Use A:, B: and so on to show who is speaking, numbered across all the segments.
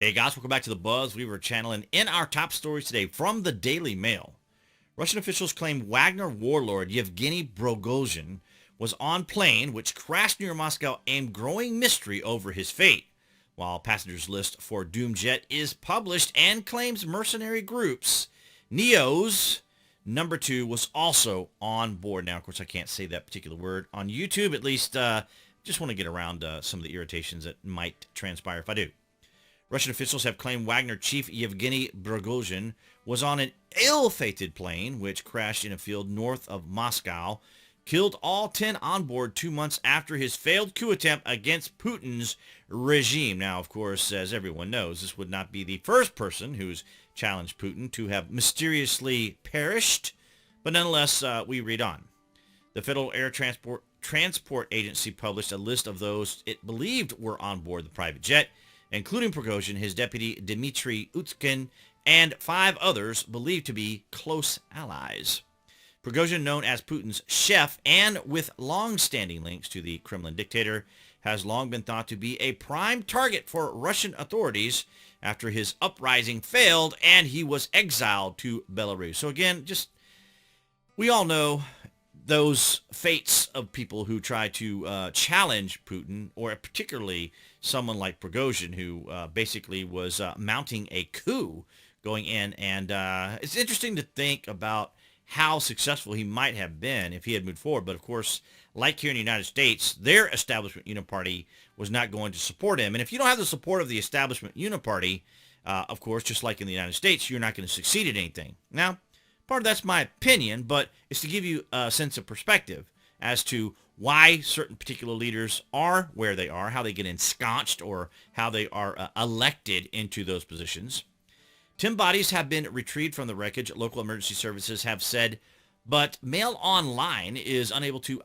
A: Hey guys, welcome back to the BuzWeaver channel, and in our top stories today from the Daily Mail, Russian officials claim Wagner warlord Yevgeny Prigozhin was on plane which crashed near Moscow and growing mystery over his fate, while passengers list for doomed jet is published and claims mercenary groups. Neo's number 2 was also on board. Now, of course, I can't say that particular word on YouTube, at least just want to get around some of the irritations that might transpire if I do. Russian officials have claimed Wagner chief Yevgeny Prigozhin was on an ill-fated plane which crashed in a field north of Moscow, killed all 10 on board 2 months after his failed coup attempt against Putin's regime. Now, of course, as everyone knows, this would not be the first person who's challenged Putin to have mysteriously perished, but nonetheless, we read on. The Federal Air Transport Agency published a list of those it believed were on board the private jet, including Prigozhin, his deputy Dmitry Utkin, and 5 others believed to be close allies. Prigozhin, known as Putin's chef and with long-standing links to the Kremlin dictator, has long been thought to be a prime target for Russian authorities after his uprising failed and he was exiled to Belarus. So again, we all know those fates of people who try to challenge Putin, or particularly someone like Prigozhin, who basically was mounting a coup going in. And it's interesting to think about how successful he might have been if he had moved forward. But of course, like here in the United States, their establishment uniparty was not going to support him. And if you don't have the support of the establishment uniparty, of course, just like in the United States, you're not going to succeed at anything. Now, part of that's my opinion, but it's to give you a sense of perspective as to why certain particular leaders are where they are, how they get ensconced, or how they are elected into those positions. 10 bodies have been retrieved from the wreckage, local emergency services have said, but Mail Online is unable to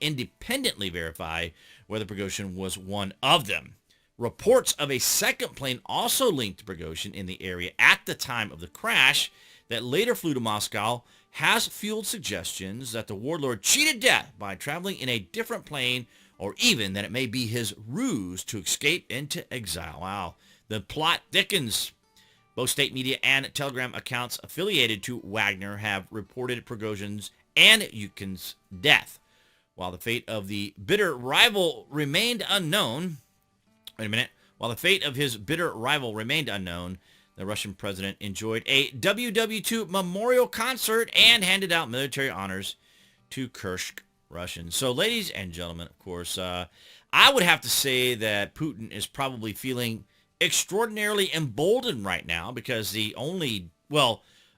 A: independently verify whether Prigozhin was one of them. Reports of a second plane also linked to Prigozhin in the area at the time of the crash that later flew to Moscow has fueled suggestions that the warlord cheated death by traveling in a different plane, or even that it may be his ruse to escape into exile. Wow. The plot thickens. Both state media and Telegram accounts affiliated to Wagner have reported Prigozhin's and Yukkin's death. While the fate of the bitter rival remained unknown, While the fate of his bitter rival remained unknown, the Russian president enjoyed a WW2 memorial concert and handed out military honors to Kursk Russians. So, ladies and gentlemen, of course, I would have to say that Putin is probably feeling extraordinarily emboldened right now because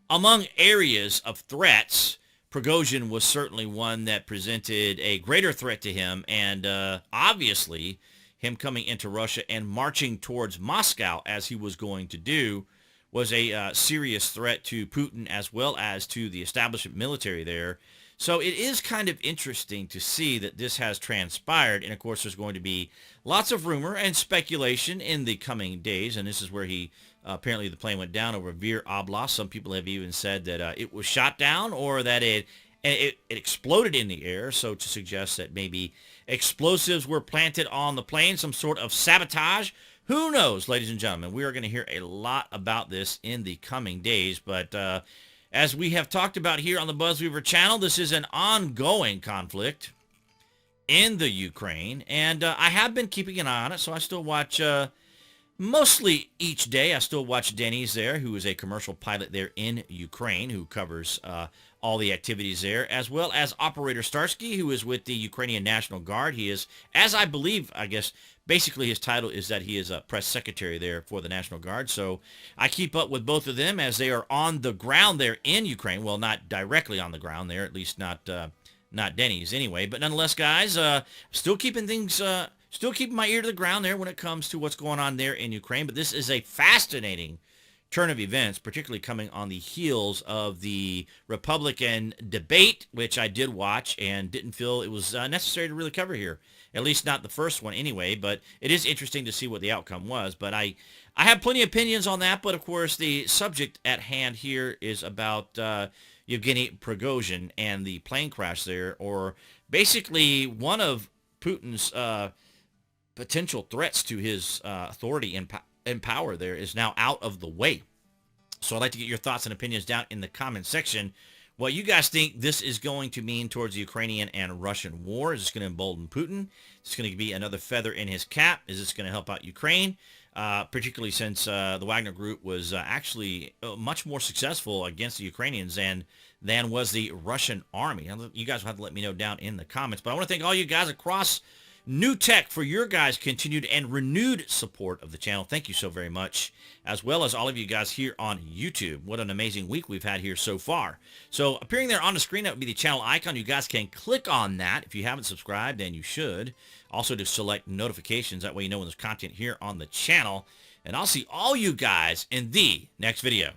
A: among areas of threats, Prigozhin was certainly one that presented a greater threat to him, and obviously him coming into Russia and marching towards Moscow as he was going to do was a serious threat to Putin as well as to the establishment military there. So it is kind of interesting to see that this has transpired. And of course, there's going to be lots of rumor and speculation in the coming days. And this is where apparently the plane went down over Vir Oblast. Some people have even said that it was shot down or that it exploded in the air. So to suggest that maybe explosives were planted on the plane, some sort of sabotage. Who knows, ladies and gentlemen? We are going to hear a lot about this in the coming days. But as we have talked about here on the BuzWeaver channel, this is an ongoing conflict in the Ukraine. And I have been keeping an eye on it, so I still watch mostly each day. I still watch Denny's there, who is a commercial pilot there in Ukraine, who covers all the activities there, as well as Operator Starsky, who is with the Ukrainian National Guard. He is, as I believe, I guess, basically his title is that he is a press secretary there for the National Guard. So I keep up with both of them as they are on the ground there in Ukraine. Well, not directly on the ground there, at least not Denny's anyway. But nonetheless, guys, still keeping my ear to the ground there when it comes to what's going on there in Ukraine. But this is a fascinating turn of events, particularly coming on the heels of the Republican debate, which I did watch and didn't feel it was necessary to really cover here. At least not the first one anyway, but it is interesting to see what the outcome was. But I have plenty of opinions on that, but of course the subject at hand here is about Yevgeny Prigozhin and the plane crash there, or basically one of Putin's potential threats to his authority and power there is now out of the way. So I'd like to get your thoughts and opinions down in the comment section. What you guys think this is going to mean towards the Ukrainian and Russian war? Is this going to embolden Putin? Is this going to be another feather in his cap? Is this going to help out Ukraine? Particularly since the Wagner Group was actually much more successful against the Ukrainians than was the Russian army. You guys will have to let me know down in the comments. But I want to thank all you guys across New Tech for your guys' continued and renewed support of the channel. Thank you so very much, as well as all of you guys here on YouTube. What an amazing week we've had here so far. So appearing there on the screen, that would be the channel icon. You guys can click on that if you haven't subscribed, and you should. Also to select notifications. That way you know when there's content here on the channel. And I'll see all you guys in the next video.